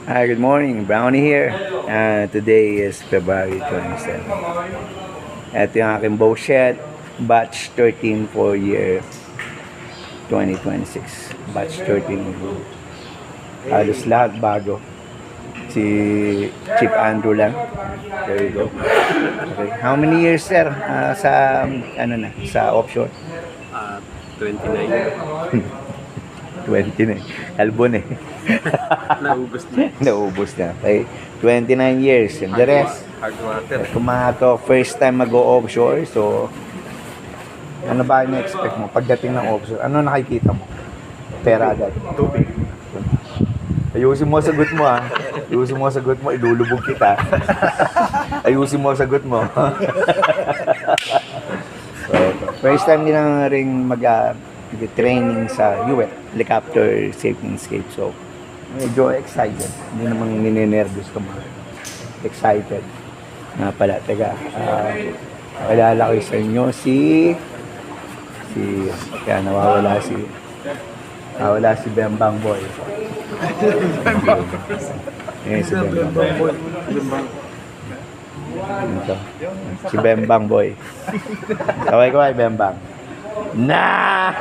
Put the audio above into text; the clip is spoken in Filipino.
Hi, good morning. Brownie here. Today is February 27. Ito yung aking bow shed. Batch 13 for year 2026. Batch 13. Halos lahat bago. Si Chief Andrew lang. There you go. Okay. How many years, sir? Sa offshore? 29. 20 na eh. Albon eh. Naubos na. Naubos na. Okay. 29 years. And the rest, Hard water. kung mga to, first time mag-o-offshore, so, ano ba yung expect mo? Pagdating ng offshore, ano nakikita mo? Pera agad. Tubig. Ayusin mo ang sagot mo, ha? Ayusin mo ang sagot mo, ilulubog kita. Ayusin mo ang sagot mo. So, first time nilang ring mag-training sa UWET, Helicopter Safety and Escape. So, medyo excited. Hindi naman ninenervous ka mga. Excited. Nga pala, teka. Kilala ko sa inyo kaya nawawala si Bembang Boy. Si Bembang Boy. Ito. Si Bembang Boy. Kaway, Bembang. Na!